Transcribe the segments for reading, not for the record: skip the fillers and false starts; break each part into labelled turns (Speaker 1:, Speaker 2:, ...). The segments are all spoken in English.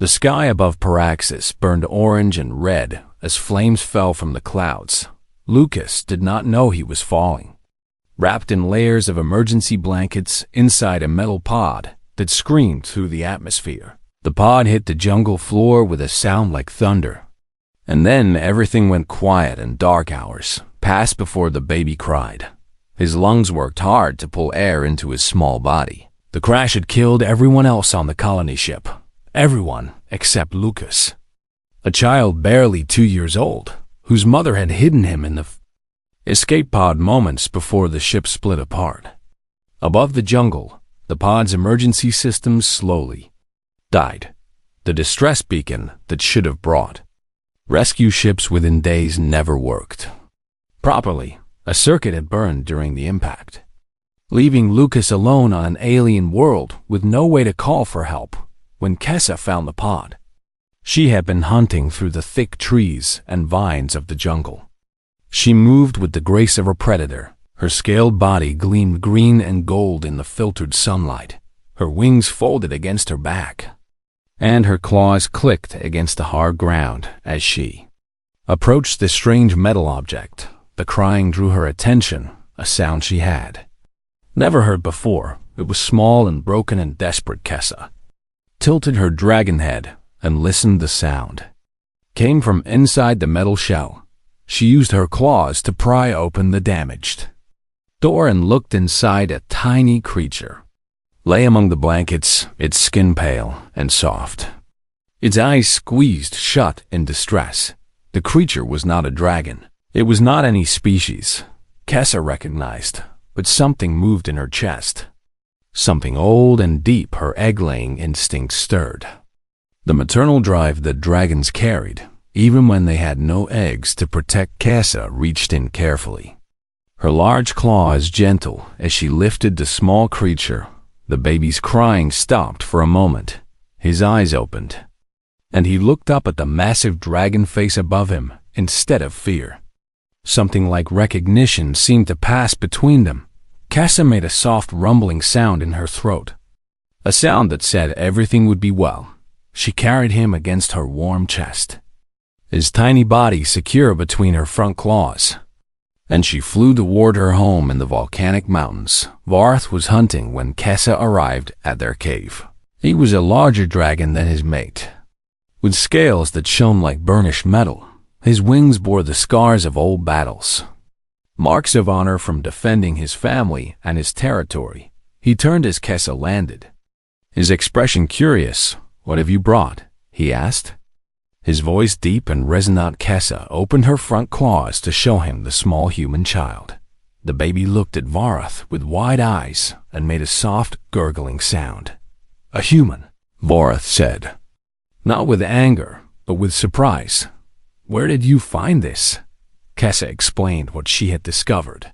Speaker 1: The sky above Paraxis burned orange and red as flames fell from the clouds. Lucas did not know he was falling. Wrapped in layers of emergency blankets inside a metal pod that screamed through the atmosphere, the pod hit the jungle floor with a sound like thunder. And then everything went quiet and dark hours passed before the baby cried. His lungs worked hard to pull air into his small body. The crash had killed everyone else on the colony ship. Everyone except Lucas, a child barely 2 years old, whose mother had hidden him in the escape pod moments before the ship split apart. Above the jungle, the pod's emergency systems slowly died. The distress beacon that should have brought rescue ships within days never worked properly. A circuit had burned during the impact, leaving Lucas alone on an alien world with no way to call for help. When Kessa found the pod, she had been hunting through the thick trees and vines of the jungle. She moved with the grace of a predator. Her scaled body gleamed green and gold in the filtered sunlight. Her wings folded against her back, and her claws clicked against the hard ground as she approached the strange metal object. The crying drew her attention, a sound she had never heard before. It was small and broken and desperate. Kessa tilted her dragon head and listened. The sound came from inside the metal shell. She used her claws to pry open the damaged door and looked inside. A tiny creature lay among the blankets, its skin pale and soft, its eyes squeezed shut in distress. The creature was not a dragon. It was not any species Kessa recognized, but something moved in her chest. Something old and deep. Her egg-laying instinct stirred. The maternal drive that dragons carried, even when they had no eggs to protect. Kessa reached in carefully, her large claws gentle as she lifted the small creature. The baby's crying stopped for a moment. His eyes opened, and he looked up at the massive dragon face above him instead of fear. Something like recognition seemed to pass between them. Kessa made a soft rumbling sound in her throat, a sound that said everything would be well. She carried him against her warm chest, his tiny body secure between her front claws, and she flew toward her home in the volcanic mountains. Varth was hunting when Kessa arrived at their cave. He was a larger dragon than his mate, with scales that shone like burnished metal. His wings bore the scars of old battles, marks of honor from defending his family and his territory. He turned as Kessa landed, his expression curious. "What have you brought?" he asked, his voice deep and resonant. Kessa opened her front claws to show him the small human child. The baby looked at Varth with wide eyes and made a soft, gurgling sound. "A human," Varth said, not with anger, but with surprise. "Where did you find this?" Kessa explained what she had discovered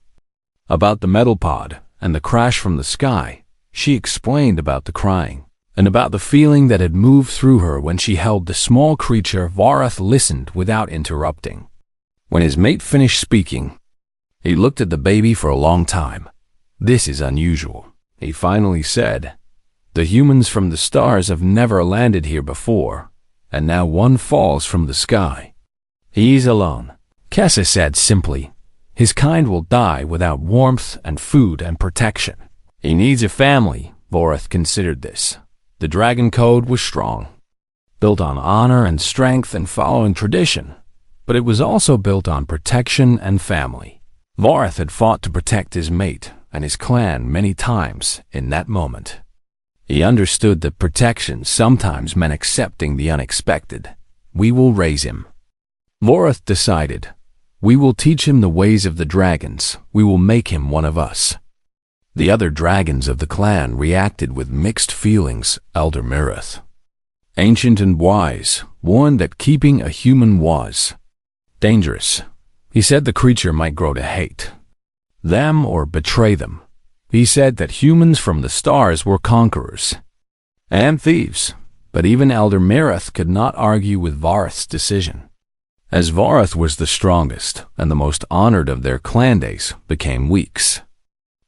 Speaker 1: about the metal pod and the crash from the sky. She explained about the crying and about the feeling that had moved through her when she held the small creature. Varth listened without interrupting. When his mate finished speaking, he looked at the baby for a long time. "This is unusual," he finally said. "The humans from the stars have never landed here before, and now one falls from the sky. He's alone," Kessa said simply. "His kind will die without warmth and food and protection. He needs a family." Varth considered this. The dragon code was strong, built on honor and strength and following tradition, but it was also built on protection and family. Varth had fought to protect his mate and his clan many times in that moment. He understood that protection sometimes meant accepting the unexpected. "We will raise him," Varth decided. "We will teach him the ways of the dragons. We will make him one of us." The other dragons of the clan reacted with mixed feelings. Elder Mirith, ancient and wise, warned that keeping a human was dangerous. He said the creature might grow to hate them or betray them. He said that humans from the stars were conquerors and thieves, but even Elder Mirith could not argue with Varth's decision. As Varth was the strongest and the most honored of their clan, days became weeks,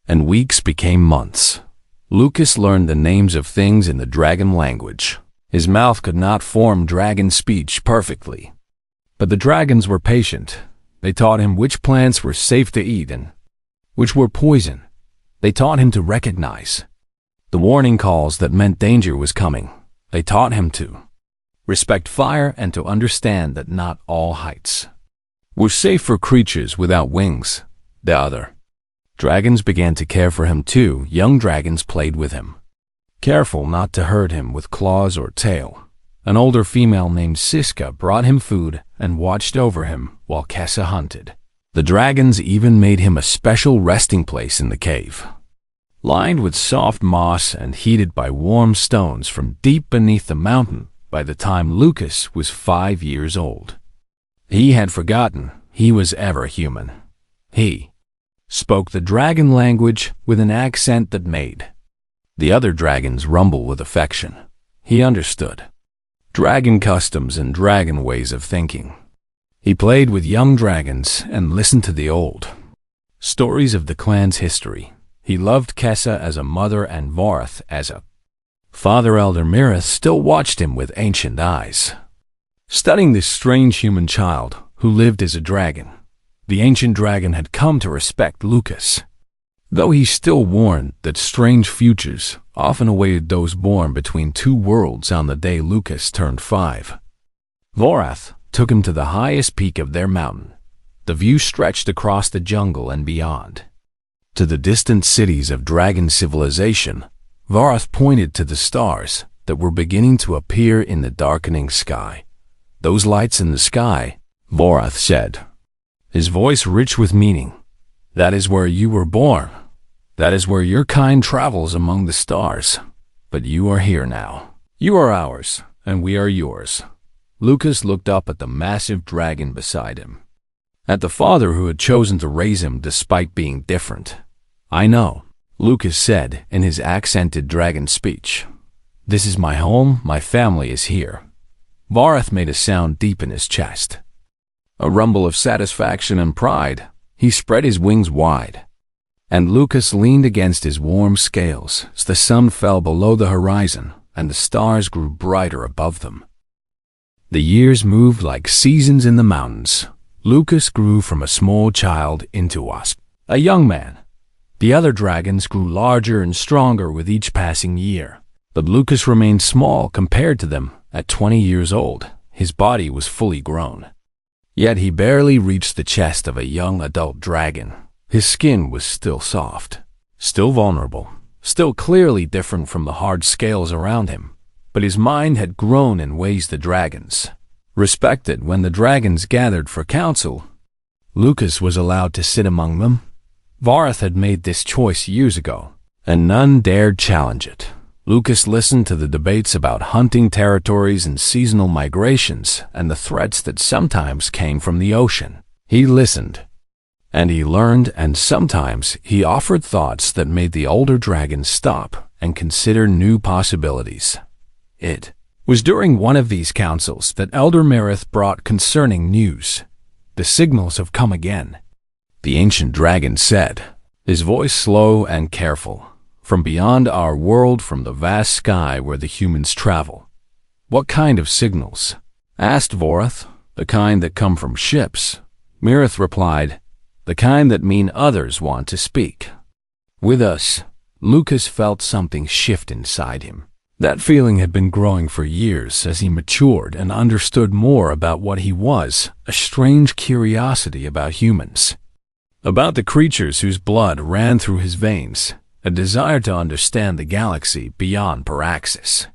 Speaker 1: and weeks became months. Lucas learned the names of things in the dragon language. His mouth could not form dragon speech perfectly. But the dragons were patient. They taught him which plants were safe to eat and which were poison. They taught him to recognize the warning calls that meant danger was coming. They taught him to respect fire and to understand that not all heights were safe for creatures without wings. The other dragons began to care for him too. Young dragons played with him, careful not to hurt him with claws or tail. An older female named Siska brought him food and watched over him while Kessa hunted. The dragons even made him a special resting place in the cave, lined with soft moss and heated by warm stones from deep beneath the mountain. By the time Lucas was 5 years old, he had forgotten he was ever human. He spoke the dragon language with an accent that made the other dragons rumble with affection. He understood dragon customs and dragon ways of thinking. He played with young dragons and listened to the old stories of the clan's history. He loved Kessa as a mother and Vorath as a father. Elder Mirith still watched him with ancient eyes, studying this strange human child who lived as a dragon. The ancient dragon had come to respect Lucas, though he still warned that strange futures often awaited those born between two worlds. On the day Lucas turned 5, Vorath took him to the highest peak of their mountain. The view stretched across the jungle and beyond to the distant cities of dragon civilization. Vorath pointed to the stars that were beginning to appear in the darkening sky. "Those lights in the sky," Vorath said, his voice rich with meaning. "That is where you were born. That is where your kind travels among the stars. But you are here now. You are ours, and we are yours." Lucas looked up at the massive dragon beside him, at the father who had chosen to raise him despite being different. "I know," Lucas said in his accented dragon speech. "This is my home. My family is here." Vorath made a sound deep in his chest, a rumble of satisfaction and pride. He spread his wings wide, and Lucas leaned against his warm scales as the sun fell below the horizon and the stars grew brighter above them. The years moved like seasons in the mountains. Lucas grew from a small child into a young man. The other dragons grew larger and stronger with each passing year, but Lucas remained small compared to them. At 20 years old, his body was fully grown, yet he barely reached the chest of a young adult dragon. His skin was still soft, still vulnerable, still clearly different from the hard scales around him. But his mind had grown in ways the dragons respected. When the dragons gathered for council, Lucas was allowed to sit among them. Vorath had made this choice years ago, and none dared challenge it. Lucas listened to the debates about hunting territories and seasonal migrations and the threats that sometimes came from the ocean. He listened, and he learned, and sometimes he offered thoughts that made the older dragons stop and consider new possibilities. It was during one of these councils that Elder Mirith brought concerning news. "The signals have come again," the ancient dragon said, his voice slow and careful. "From beyond our world, from the vast sky where the humans travel." "What kind of signals?" asked Vorath. "The kind that come from ships," Mirith replied. "The kind that mean others want to speak with us." Lucas felt something shift inside him. That feeling had been growing for years as he matured and understood more about what he was, a strange curiosity about humans, about the creatures whose blood ran through his veins, a desire to understand the galaxy beyond Paraxis.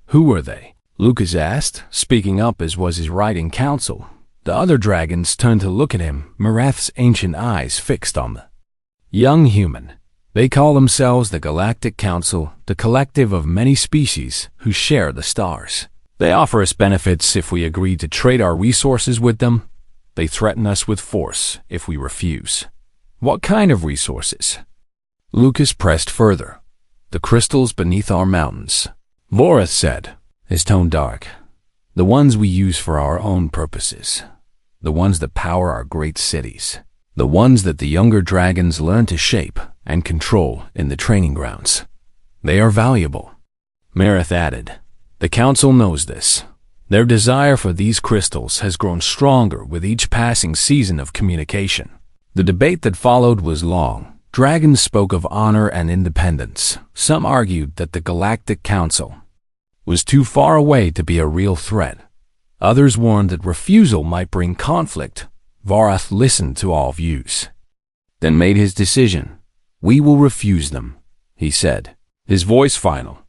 Speaker 1: "Who were they?" Lucas asked, speaking up as was his right in council. The other dragons turned to look at him, Marath's ancient eyes fixed on the young human. "They call themselves the Galactic Council, the collective of many species who share the stars. They offer us benefits if we agree to trade our resources with them. They threaten us with force if we refuse." "What kind of resources?" Lucas pressed further. "The crystals beneath our mountains," Vorath said, his tone dark. "The ones we use for our own purposes. The ones that power our great cities. The ones that the younger dragons learn to shape and control in the training grounds. They are valuable," Mirith added. The Council knows this. Their desire for these crystals has grown stronger with each passing season of communication. The debate that followed was long. Dragons spoke of honor and independence. Some argued that the Galactic Council was too far away to be a real threat. Others warned that refusal might bring conflict. Varath listened to all views, then made his decision. "We will refuse them," he said, his voice final.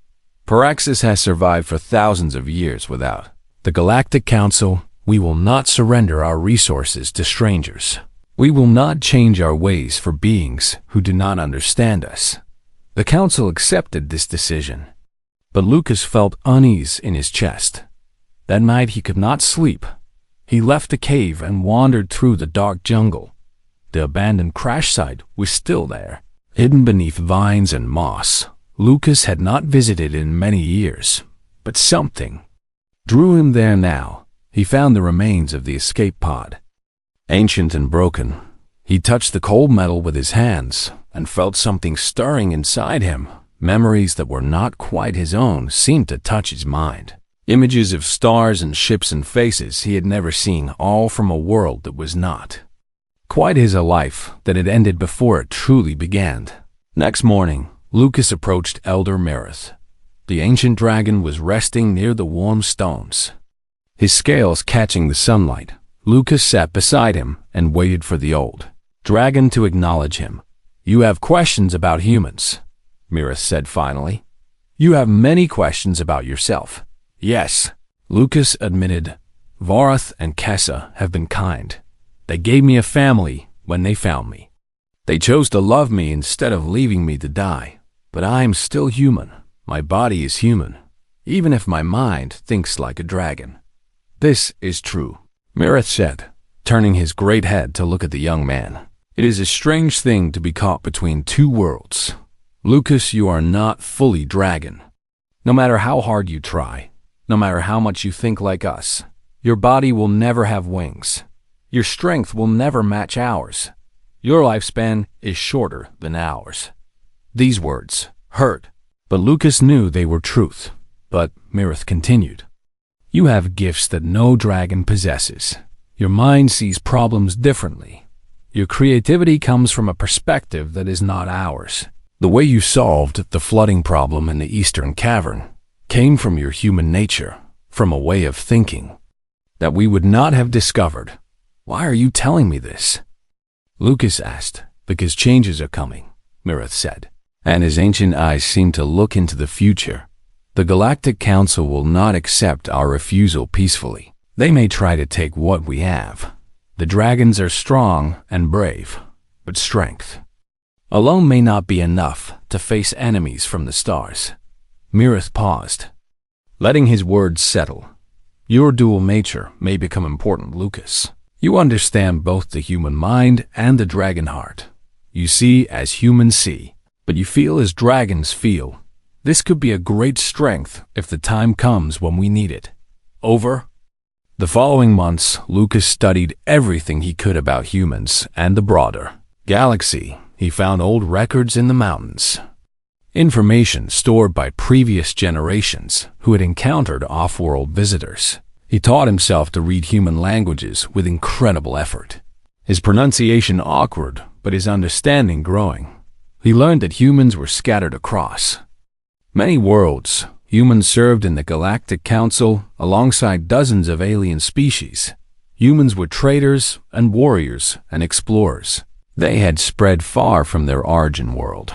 Speaker 1: "Paraxis has survived for thousands of years without the Galactic Council. We will not surrender our resources to strangers. We will not change our ways for beings who do not understand us." The Council accepted this decision, but Lucas felt unease in his chest. That night he could not sleep. He left the cave and wandered through the dark jungle. The abandoned crash site was still there, hidden beneath vines and moss. Lucas had not visited in many years, but something drew him there now. He found the remains of the escape pod, ancient and broken. He touched the cold metal with his hands and felt something stirring inside him. Memories that were not quite his own seemed to touch his mind. Images of stars and ships and faces he had never seen, all from a world that was not quite his, a life that had ended before it truly began. Next morning, Lucas approached Elder Mirith. The ancient dragon was resting near the warm stones, his scales catching the sunlight. Lucas sat beside him and waited for the old dragon to acknowledge him. "You have questions about humans," Mirith said finally. "You have many questions about yourself." "Yes," Lucas admitted. "Varath and Kessa have been kind. They gave me a family when they found me. They chose to love me instead of leaving me to die. But I am still human. My body is human, even if my mind thinks like a dragon." "This is true," Mirith said, turning his great head to look at the young man. "It is a strange thing to be caught between two worlds. Lucas, you are not fully dragon. No matter how hard you try, no matter how much you think like us, your body will never have wings. Your strength will never match ours. Your lifespan is shorter than ours." These words hurt, but Lucas knew they were truth. But Mirith continued, "You have gifts that no dragon possesses. Your mind sees problems differently. Your creativity comes from a perspective that is not ours. The way you solved the flooding problem in the Eastern Cavern came from your human nature, from a way of thinking that we would not have discovered. Why are you telling me this?" Lucas asked. "Because changes are coming," Mirith said, and his ancient eyes seemed to look into the future. "The Galactic Council will not accept our refusal peacefully. They may try to take what we have. The dragons are strong and brave, but strength alone may not be enough to face enemies from the stars." Mirith paused, letting his words settle. "Your dual nature may become important, Lucas. You understand both the human mind and the dragon heart. You see as humans see, but you feel as dragons feel. This could be a great strength if the time comes when we need it." Over the following months, Lucas studied everything he could about humans and the broader galaxy. He found old records in the mountains, information stored by previous generations who had encountered off-world visitors. He taught himself to read human languages with incredible effort, his pronunciation awkward, but his understanding growing. He learned that humans were scattered across many worlds. Humans served in the Galactic Council alongside dozens of alien species. Humans were traders and warriors and explorers. They had spread far from their origin world,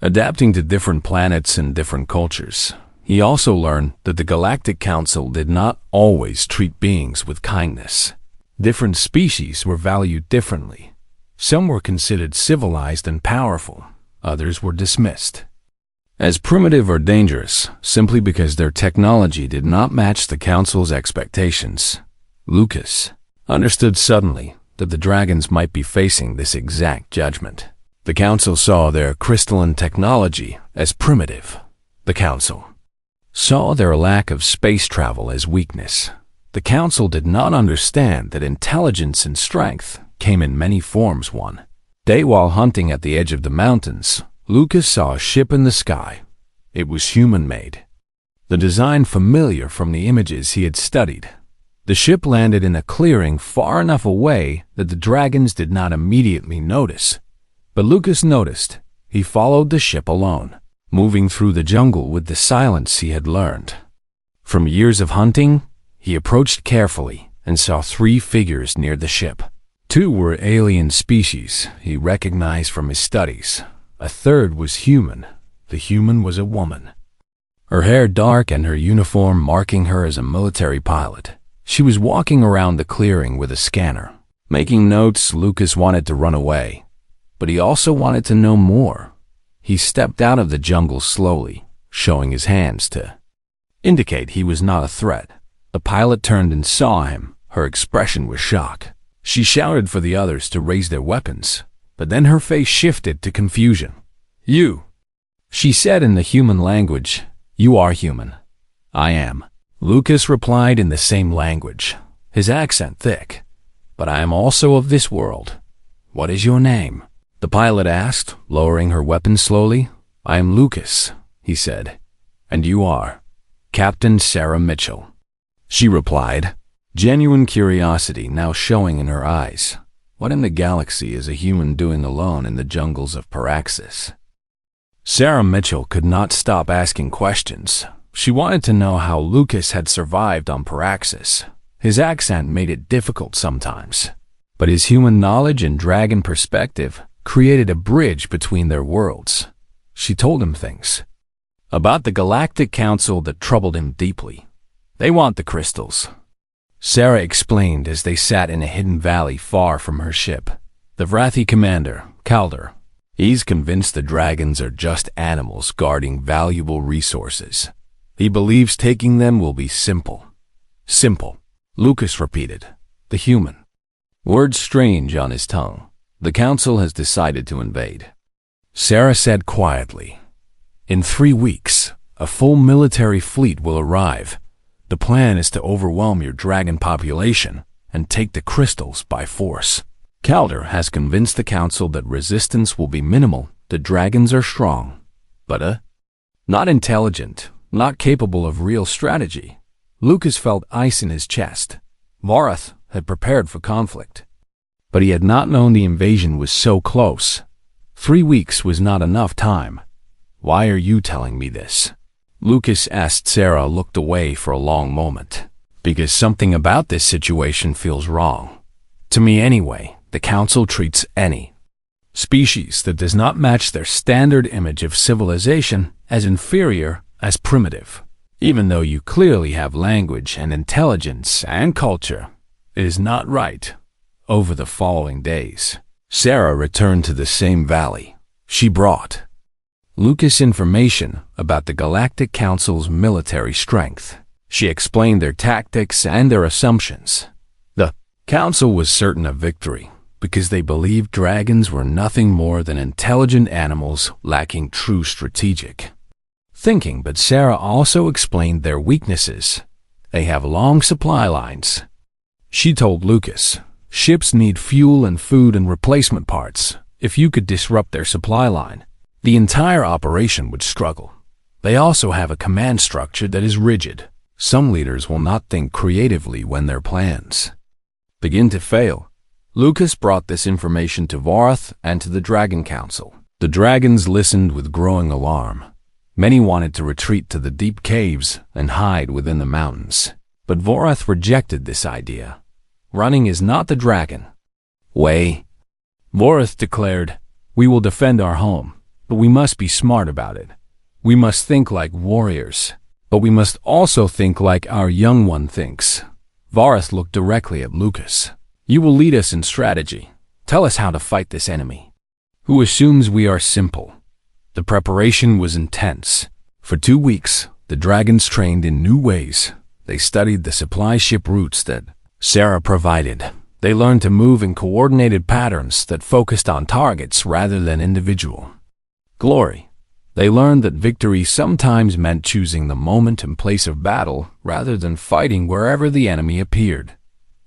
Speaker 1: adapting to different planets and different cultures. He also learned that the Galactic Council did not always treat beings with kindness. Different species were valued differently. Some were considered civilized and powerful. Others were dismissed as primitive or dangerous simply because their technology did not match the Council's expectations. Lucas understood suddenly that the dragons might be facing this exact judgment. The Council saw their crystalline technology as primitive. The Council saw their lack of space travel as weakness. The Council did not understand that intelligence and strength came in many forms. One day, while hunting at the edge of the mountains, Lucas saw a ship in the sky. It was human-made. the design familiar from the images he had studied. The ship landed in a clearing far enough away that the dragons did not immediately notice. But Lucas noticed. He followed the ship alone, moving through the jungle with the silence he had learned. From years of hunting, he approached carefully and saw 3 figures near the ship. 2 were alien species he recognized from his studies. A third was human. The human was a woman. Her hair dark and her uniform marking her as a military pilot. She was walking around the clearing with a scanner. Making notes, Lucas wanted to run away, but he also wanted to know more. He stepped out of the jungle slowly, showing his hands to indicate he was not a threat. The pilot turned and saw him. Her expression was shock. She shouted for the others to raise their weapons, but then her face shifted to confusion. "You," she said in the human language. "You are human." "I am." Lucas replied in the same language, his accent thick. "But I am also of this world." "What is your name?" the pilot asked, lowering her weapon slowly. "I am Lucas," he said. "And you are?" "Captain Sarah Mitchell," she replied, genuine curiosity now showing in her eyes. What in the galaxy is a human doing alone in the jungles of Paraxis? Sarah Mitchell could not stop asking questions. She wanted to know how Lucas had survived on Paraxis. His accent made it difficult sometimes, but his human knowledge and dragon perspective created a bridge between their worlds. She told him things about the Galactic Council that troubled him deeply. "They want the crystals," Sarah explained as they sat in a hidden valley far from her ship. "The Vrathi commander, Calder, he's convinced the dragons are just animals guarding valuable resources. He believes taking them will be simple." "Simple," Lucas repeated. "The human." Words strange on his tongue. "The council has decided to invade," Sarah said quietly. "In 3 weeks, a full military fleet will arrive. The plan is to overwhelm your dragon population and take the crystals by force. Calder has convinced the council that resistance will be minimal. The dragons are strong, but not intelligent, not capable of real strategy." Lucas felt ice in his chest. Varath had prepared for conflict, but he had not known the invasion was so close. 3 weeks was not enough time. "Why are you telling me this?" Lucas asked. Sarah looked away for a long moment. "Because something about this situation feels wrong. To me anyway. The council treats any species that does not match their standard image of civilization as inferior, as primitive. Even though you clearly have language and intelligence and culture, it is not right." Over the following days, Sarah returned to the same valley. She brought Lucas information about the Galactic Council's military strength. She explained their tactics and their assumptions. The council was certain of victory because they believed dragons were nothing more than intelligent animals lacking true strategic thinking, but Sarah also explained their weaknesses. They have long supply lines. She told Lucas, ships need fuel and food and replacement parts. If you could disrupt their supply line, the entire operation would struggle. They also have a command structure that is rigid. Some leaders will not think creatively when their plans begin to fail. Lucas brought this information to Varath and to the Dragon Council. The dragons listened with growing alarm. Many wanted to retreat to the deep caves and hide within the mountains. But Varath rejected this idea. Running is not the dragon way. Varath declared, "We will defend our home, but we must be smart about it. We must think like warriors, but we must also think like our young one thinks." Varath looked directly at Lucas. "You will lead us in strategy. Tell us how to fight this enemy, who assumes we are simple." The preparation was intense. For 2 weeks, the dragons trained in new ways. They studied the supply ship routes that Sarah provided. They learned to move in coordinated patterns that focused on targets rather than individual glory. They learned that victory sometimes meant choosing the moment and place of battle rather than fighting wherever the enemy appeared.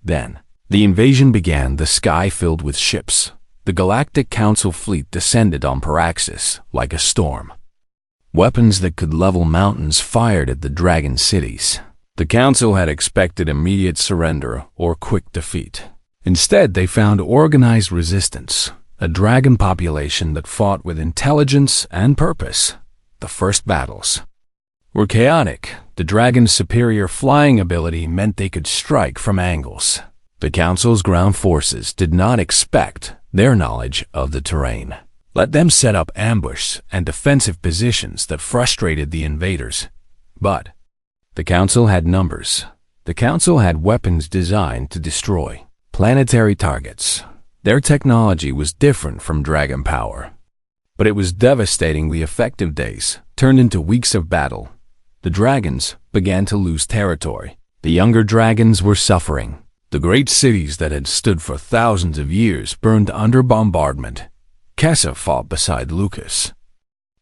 Speaker 1: Then, the invasion began, the sky filled with ships. The Galactic Council fleet descended on Paraxis like a storm. Weapons that could level mountains fired at the dragon cities. The council had expected immediate surrender or quick defeat. Instead, they found organized resistance, a dragon population that fought with intelligence and purpose. The first battles were chaotic. The dragon's superior flying ability meant they could strike from angles. The council's ground forces did not expect their knowledge of the terrain. Let them set up ambush and defensive positions that frustrated the invaders. But the council had numbers. The council had weapons designed to destroy planetary targets. Their technology was different from dragon power, but it was devastatingly effective. Days turned into weeks of battle. The dragons began to lose territory. The younger dragons were suffering. The great cities that had stood for thousands of years burned under bombardment. Kessa fought beside Lucas,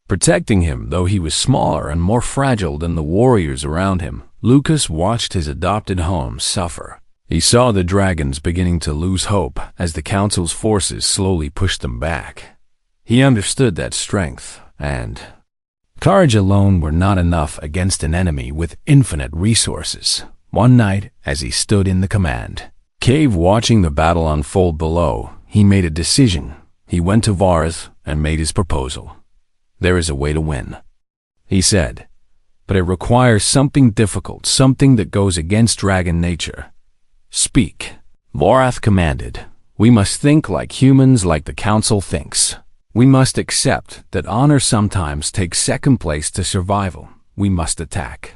Speaker 1: protecting him though he was smaller and more fragile than the warriors around him. Lucas watched his adopted home suffer. He saw the dragons beginning to lose hope as the council's forces slowly pushed them back. He understood that strength and courage alone were not enough against an enemy with infinite resources. One night, as he stood in the command cave watching the battle unfold below, he made a decision. He went to Varus and made his proposal. "There is a way to win," he said, "but it requires something difficult, something that goes against dragon nature." "Speak," Vorath commanded. "We must think like humans, like the council thinks. We must accept that honor sometimes takes second place to survival. We must attack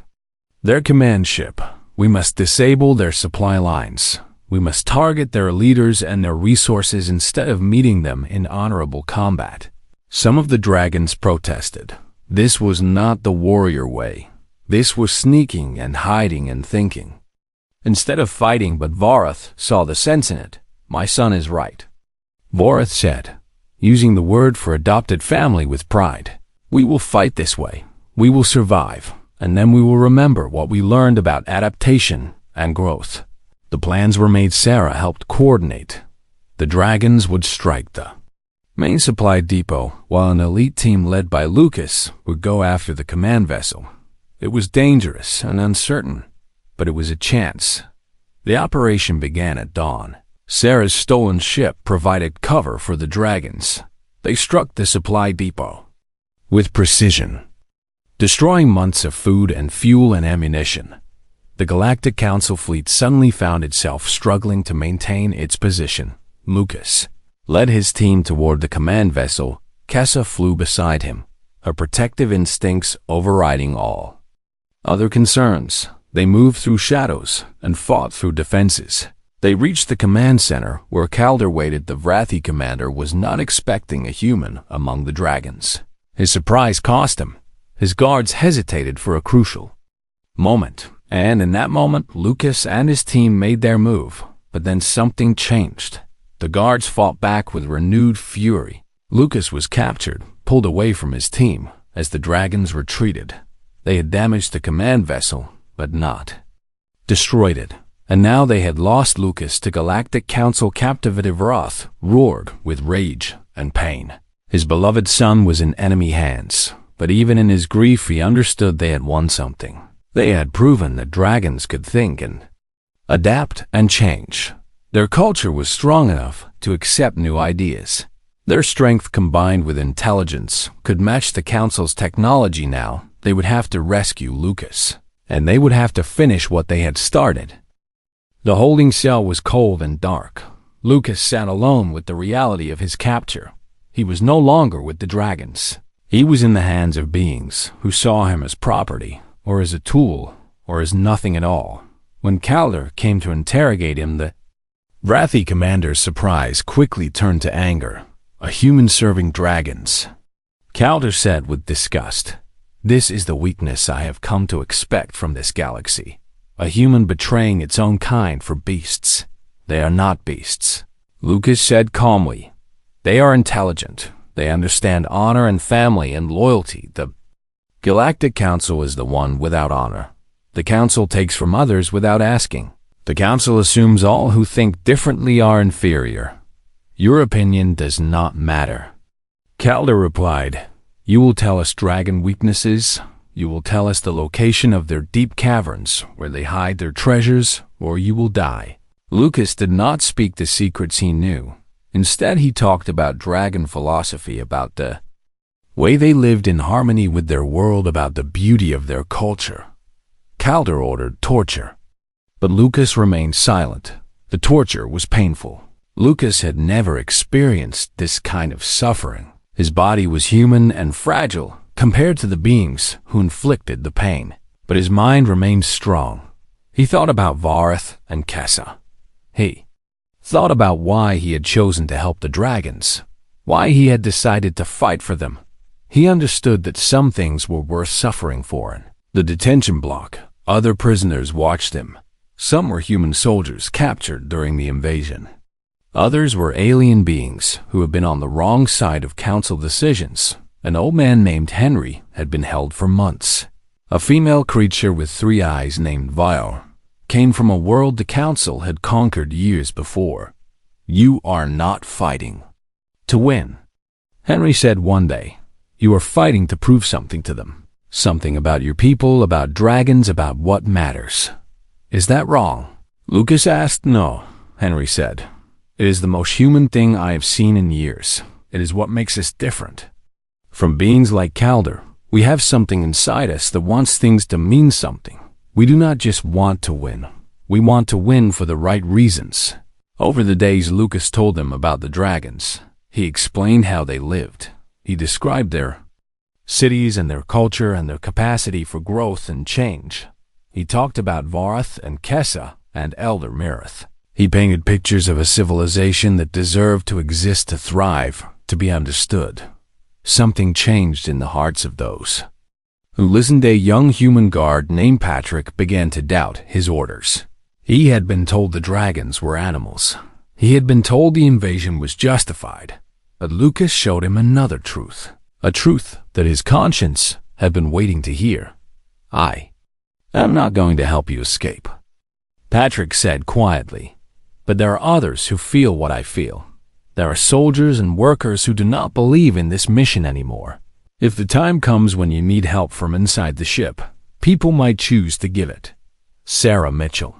Speaker 1: their command ship. We must disable their supply lines. We must target their leaders and their resources instead of meeting them in honorable combat." Some of the dragons protested. This was not the warrior way. This was sneaking and hiding and thinking instead of fighting, but Vorath saw the sense in it. "My son is right," Vorath said, using the word for adopted family with pride. "We will fight this way. We will survive, and then we will remember what we learned about adaptation and growth." The plans were made. Sarah helped coordinate. The dragons would strike the main supply depot, while an elite team led by Lucas would go after the command vessel. It was dangerous and uncertain, but it was a chance. The operation began at dawn. Sarah's stolen ship provided cover for the dragons. They struck the supply depot with precision, destroying months of food and fuel and ammunition. The Galactic Council fleet suddenly found itself struggling to maintain its position. Lucas led his team toward the command vessel. Kessa flew beside him, her protective instincts overriding all other concerns. They moved through shadows and fought through defenses. They reached the command center where Calder waited. The Vrathi commander was not expecting a human among the dragons. His surprise cost him. His guards hesitated for a crucial moment, and in that moment, Lucas and his team made their move. But then something changed. The guards fought back with renewed fury. Lucas was captured, pulled away from his team as the dragons retreated. They had damaged the command vessel, but not destroyed it. And now they had lost Lucas to Galactic Council. Captivative Wrath roared with rage and pain. His beloved son was in enemy hands, but even in his grief he understood they had won something. They had proven that dragons could think and adapt and change. Their culture was strong enough to accept new ideas. Their strength combined with intelligence could match the Council's technology. Now they would have to rescue Lucas, and they would have to finish what they had started. The holding cell was cold and dark. Lucas sat alone with the reality of his capture. He was no longer with the dragons. He was in the hands of beings who saw him as property, or as a tool, or as nothing at all. When Calder came to interrogate him, the Vrathi commander's surprise quickly turned to anger. A human serving dragons. Calder said with disgust, "This is the weakness I have come to expect from this galaxy. A human betraying its own kind for beasts. They are not beasts." Lucas said calmly, "They are intelligent. They understand honor and family and loyalty. The Galactic Council is the one without honor. The Council takes from others without asking. The Council assumes all who think differently are inferior. Your opinion does not matter." Calder replied, You will tell us dragon weaknesses. You will tell us the location of their deep caverns where they hide their treasures, or you will die." Lucas did not speak the secrets he knew. Instead, he talked about dragon philosophy, about the way they lived in harmony with their world, about the beauty of their culture. Calder ordered torture, but Lucas remained silent. The torture was painful. Lucas had never experienced this kind of suffering. His body was human and fragile compared to the beings who inflicted the pain, but his mind remained strong. He thought about Vareth and Kessa. He thought about why he had chosen to help the dragons, why he had decided to fight for them. He understood that some things were worth suffering for. In the detention block, other prisoners watched him. Some were human soldiers captured during the invasion. Others were alien beings who had been on the wrong side of council decisions. An old man named Henry had been held for months. A female creature with 3 eyes named Vile came from a world the council had conquered years before. "You are not fighting to win," Henry said one day. "You are fighting to prove something to them. Something about your people, about dragons, about what matters. Is that wrong?" Lucas asked. "No," Henry said. "It is the most human thing I have seen in years. It is what makes us different. From beings like Calder, we have something inside us that wants things to mean something. We do not just want to win. We want to win for the right reasons." Over the days, Lucas told them about the dragons. He explained how they lived. He described their cities and their culture and their capacity for growth and change. He talked about Vareth and Kessa and Elder Mirith. He painted pictures of a civilization that deserved to exist, to thrive, to be understood. Something changed in the hearts of those who listened. A young human guard named Patrick began to doubt his orders. He had been told the dragons were animals. He had been told the invasion was justified. But Lucas showed him another truth, a truth that his conscience had been waiting to hear. "I am not going to help you escape," Patrick said quietly. "But there are others who feel what I feel. There are soldiers and workers who do not believe in this mission anymore. If the time comes when you need help from inside the ship, people might choose to give it." Sarah Mitchell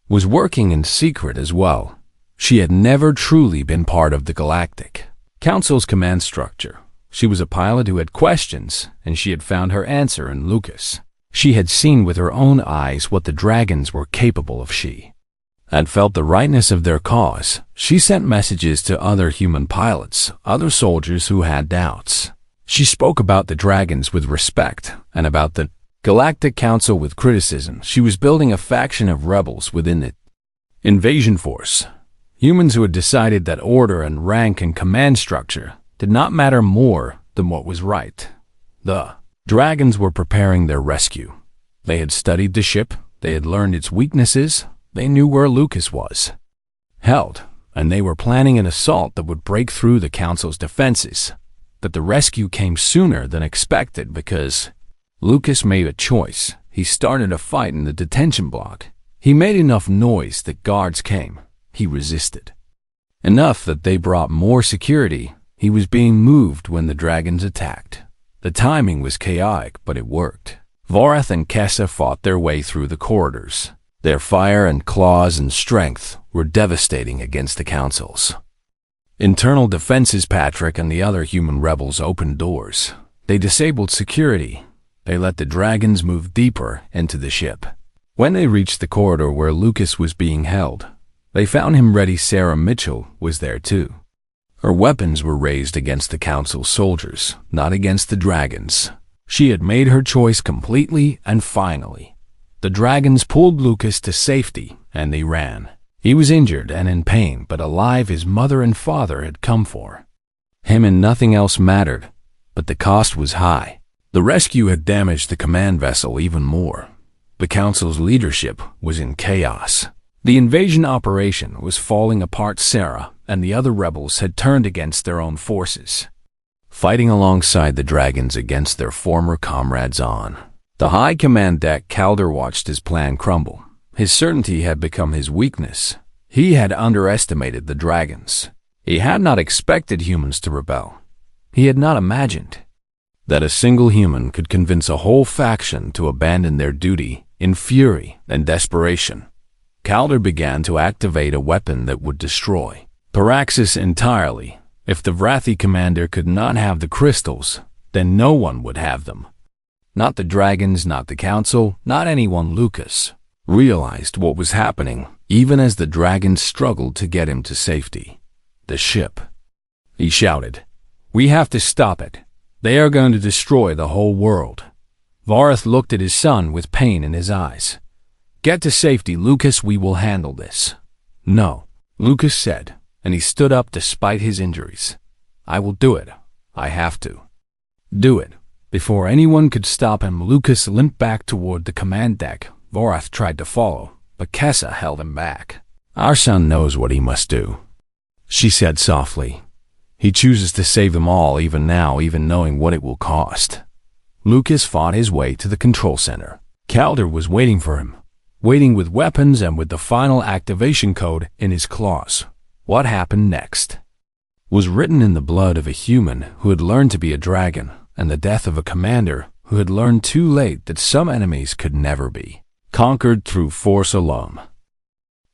Speaker 1: was working in secret as well. She had never truly been part of the Galactic Council's command structure. She was a pilot who had questions, and she had found her answer in Lucas. She had seen with her own eyes what the dragons were capable of. She had felt the rightness of their cause. She sent messages to other human pilots, other soldiers who had doubts. She spoke about the dragons with respect and about the Galactic Council with criticism. She was building a faction of rebels within the invasion force. Humans who had decided that order and rank and command structure did not matter more than what was right. The dragons were preparing their rescue. They had studied the ship. They had learned its weaknesses. They knew where Lucas was held, and they were planning an assault that would break through the Council's defenses. But the rescue came sooner than expected because Lucas made a choice. He started a fight in the detention block. He made enough noise that guards came. He resisted. Enough that they brought more security. He was being moved when the dragons attacked. The timing was chaotic, but it worked. Vareth and Kessa fought their way through the corridors. Their fire and claws and strength were devastating against the Council's internal defenses. Patrick and the other human rebels opened doors. They disabled security. They let the dragons move deeper into the ship. When they reached the corridor where Lucas was being held, they found him ready. Sarah Mitchell was there too. Her weapons were raised against the Council soldiers, not against the dragons. She had made her choice completely and finally. The dragons pulled Lucas to safety, and they ran. He was injured and in pain, but alive. His mother and father had come for him, and nothing else mattered. But the cost was high. The rescue had damaged the command vessel even more. The Council's leadership was in chaos. The invasion operation was falling apart. Sarah and the other rebels had turned against their own forces, fighting alongside the dragons against their former comrades on the high command deck. Calder watched his plan crumble. His certainty had become his weakness. He had underestimated the dragons. He had not expected humans to rebel. He had not imagined that a single human could convince a whole faction to abandon their duty in fury and desperation. Calder began to activate a weapon that would destroy Paraxis entirely. If the Vrathi commander could not have the crystals, then no one would have them. Not the dragons, not the council, not anyone. Lucas realized what was happening, even as the dragons struggled to get him to safety. The ship. He shouted, "We have to stop it. They are going to destroy the whole world." Vareth looked at his son with pain in his eyes. "Get to safety, Lucas. We will handle this." "No," Lucas said, and he stood up despite his injuries. "I will do it. I have to." "Do it." Before anyone could stop him, Lucas limped back toward the command deck. Vareth tried to follow, but Kessa held him back. "Our son knows what he must do," she said softly. "He chooses to save them all even now, even knowing what it will cost." Lucas fought his way to the control center. Calder was waiting for him, waiting with weapons and with the final activation code in his claws. What happened next was written in the blood of a human who had learned to be a dragon, and the death of a commander who had learned too late that some enemies could never be conquered through force alone.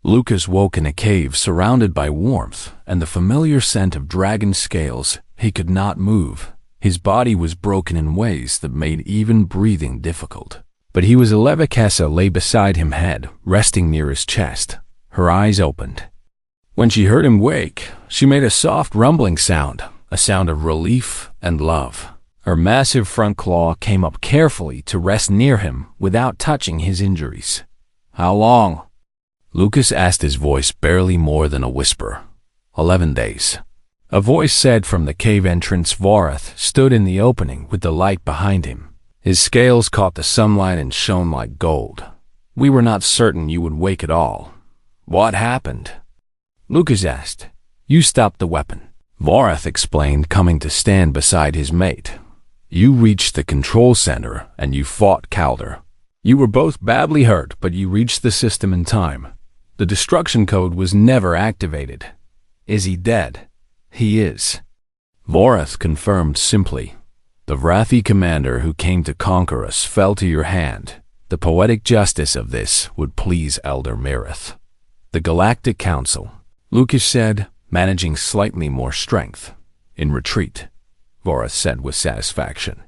Speaker 1: Lucas woke in a cave surrounded by warmth and the familiar scent of dragon scales. He could not move. His body was broken in ways that made even breathing difficult. But he was alive. Kessa lay beside him, head resting near his chest. Her eyes opened. When she heard him wake, she made a soft rumbling sound, a sound of relief and love. Her massive front claw came up carefully to rest near him without touching his injuries. "How long?" Lucas asked, his voice barely more than a whisper. 11 days. A voice said from the cave entrance. Vareth stood in the opening with the light behind him. His scales caught the sunlight and shone like gold. "We were not certain you would wake at all." "What happened?" Lucas asked. "You stopped the weapon," Vareth explained, coming to stand beside his mate. "You reached the control center and you fought Calder. You were both badly hurt, but you reached the system in time. The destruction code was never activated." "Is he dead?" "He is," Vareth confirmed simply. "The Vrathi commander who came to conquer us fell to your hand. The poetic justice of this would please Elder Mirith." "The Galactic Council," Lucas said, managing slightly more strength. "In retreat," Vareth said with satisfaction.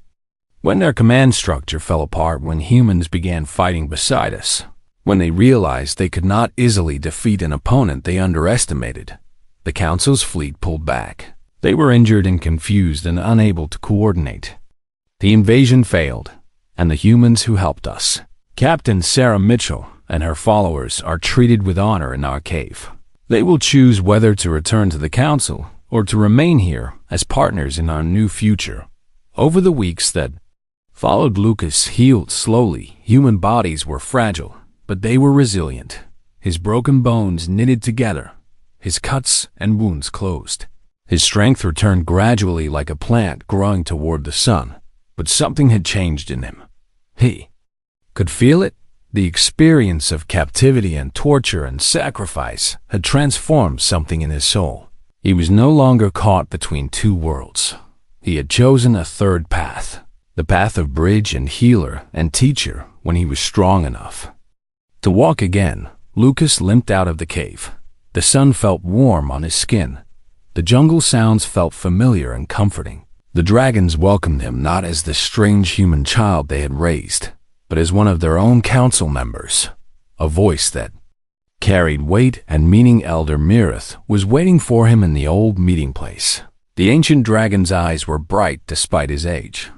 Speaker 1: "When their command structure fell apart, when humans began fighting beside us, when they realized they could not easily defeat an opponent they underestimated, the Council's fleet pulled back. They were injured and confused and unable to coordinate. The invasion failed, and the humans who helped us, Captain Sarah Mitchell and her followers, are treated with honor in our cave. They will choose whether to return to the Council or to remain here as partners in our new future." Over the weeks that followed, Lucas healed slowly. Human bodies were fragile, but they were resilient. His broken bones knitted together, his cuts and wounds closed. His strength returned gradually like a plant growing toward the sun, but something had changed in him. He could feel it. The experience of captivity and torture and sacrifice had transformed something in his soul. He was no longer caught between two worlds. He had chosen a third path, the path of bridge and healer and teacher when he was strong enough to walk again. Lucas limped out of the cave. The sun felt warm on his skin. The jungle sounds felt familiar and comforting. The dragons welcomed him not as the strange human child they had raised, but as one of their own council members. A voice that carried weight and meaning. Elder Mirith was waiting for him in the old meeting place. The ancient dragon's eyes were bright despite his age.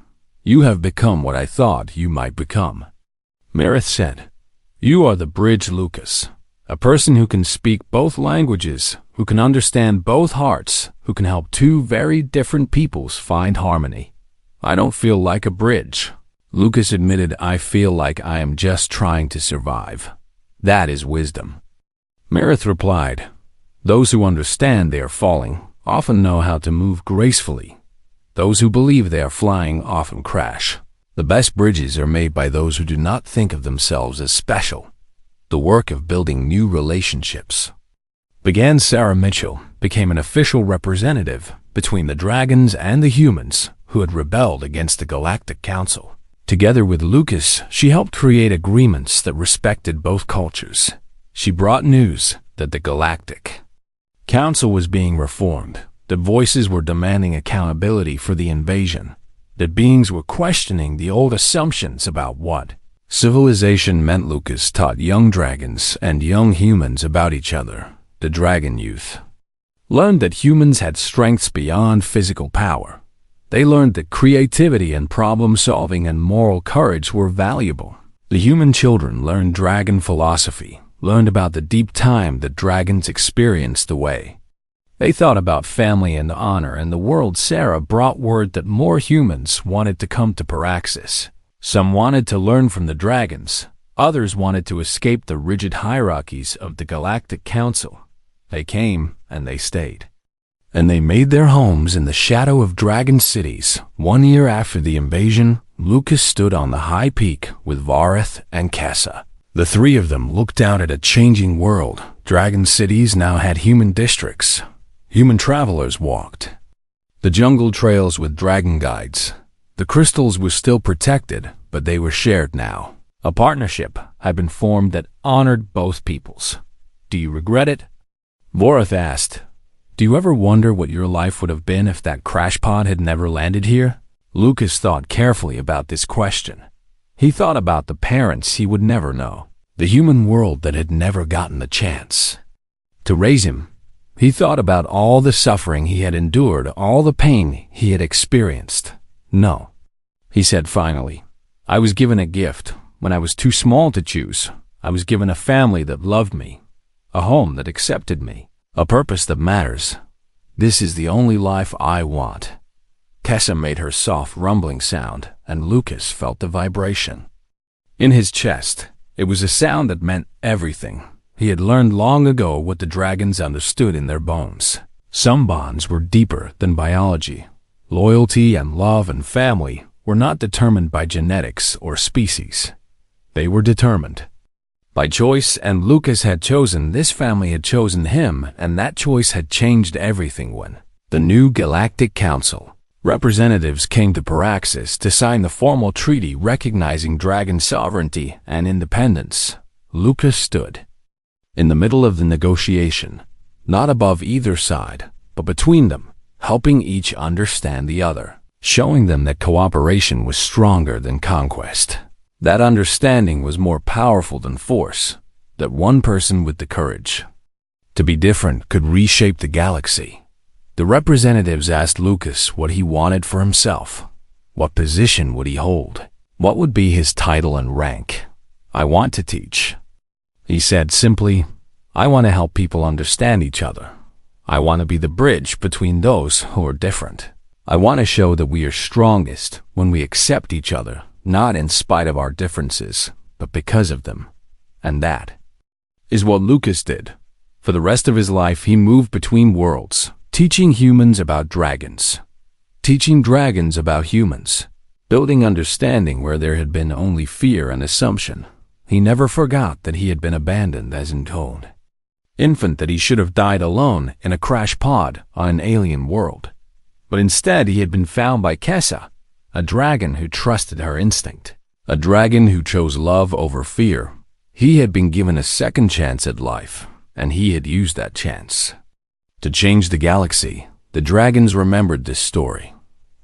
Speaker 1: "You have become what I thought you might become," Mirith said. "You are the bridge, Lucas. A person who can speak both languages, who can understand both hearts, who can help two very different peoples find harmony." "I don't feel like a bridge," Lucas admitted. "I feel like I am just trying to survive." "That is wisdom," Mirith replied. "Those who understand they are falling often know how to move gracefully. Those who believe they are flying often crash. The best bridges are made by those who do not think of themselves as special." The work of building new relationships began. Sarah Mitchell became an official representative between the dragons and the humans who had rebelled against the Galactic Council. Together with Lucas, she helped create agreements that respected both cultures. She brought news that the Galactic Council was being reformed, that voices were demanding accountability for the invasion, that beings were questioning the old assumptions about what civilization meant. Lucas taught young dragons and young humans about each other. The dragon youth learned that humans had strengths beyond physical power. They learned that creativity and problem-solving and moral courage were valuable. The human children learned dragon philosophy, learned about the deep time that dragons experienced away. They thought about family and honor, and the world Sarah brought word that more humans wanted to come to Paraxis. Some wanted to learn from the dragons. Others wanted to escape the rigid hierarchies of the Galactic Council. They came and they stayed. And they made their homes in the shadow of dragon cities. 1 year after the invasion, Lucas stood on the high peak with Vareth and Kessa. The three of them looked out at a changing world. Dragon cities now had human districts. Human travelers walked the jungle trails with dragon guides. The crystals were still protected, but they were shared now. A partnership had been formed that honored both peoples. Do you regret it? Vareth asked. Do you ever wonder what your life would have been if that crash pod had never landed here? Lucas thought carefully about this question. He thought about the parents he would never know, the human world that had never gotten the chance to raise him. He thought about all the suffering he had endured, all the pain he had experienced. No, he said finally. I was given a gift when I was too small to choose. I was given a family that loved me, a home that accepted me, a purpose that matters. This is the only life I want. Kessa made her soft rumbling sound, and Lucas felt the vibration in his chest. It was a sound that meant everything. He had learned long ago what the dragons understood in their bones. Some bonds were deeper than biology. Loyalty and love and family were not determined by genetics or species. They were determined by choice, and Lucas had chosen this family, had chosen him, and that choice had changed everything when the new Galactic Council representatives came to Paraxis to sign the formal treaty recognizing dragon sovereignty and independence. Lucas stood in the middle of the negotiation, not above either side, but between them, helping each understand the other, showing them that cooperation was stronger than conquest. That understanding was more powerful than force, that one person with the courage to be different could reshape the galaxy. The representatives asked Lucas what he wanted for himself. What position would he hold? What would be his title and rank? I want to teach, he said simply. I want to help people understand each other. I want to be the bridge between those who are different. I want to show that we are strongest when we accept each other, not in spite of our differences, but because of them. And that is what Lucas did. For the rest of his life, he moved between worlds, teaching humans about dragons, teaching dragons about humans, building understanding where there had been only fear and assumption. He never forgot that he had been abandoned as an infant, that he should have died alone in a crash pod on an alien world. But instead, he had been found by Kessa, a dragon who trusted her instinct, a dragon who chose love over fear. He had been given a second chance at life, and he had used that chance to change the galaxy. The dragons remembered this story.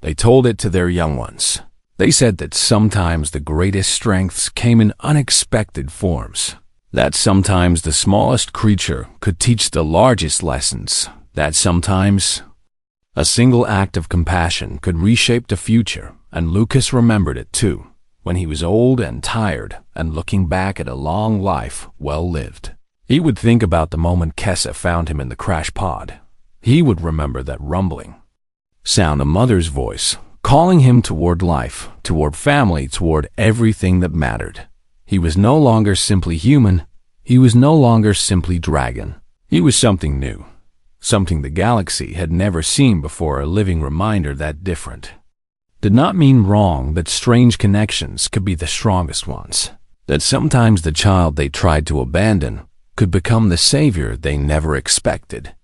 Speaker 1: They told it to their young ones. They said that sometimes the greatest strengths came in unexpected forms, that sometimes the smallest creature could teach the largest lessons, that sometimes a single act of compassion could reshape the future. And Lucas remembered it too, when he was old and tired and looking back at a long life well lived. He would think about the moment Kessa found him in the crash pod. He would remember that rumbling sound, a mother's voice, calling him toward life, toward family, toward everything that mattered. He was no longer simply human. He was no longer simply dragon. He was something new, something the galaxy had never seen before, a living reminder that different did not mean wrong, that strange connections could be the strongest ones, that sometimes the child they tried to abandon could become the savior they never expected.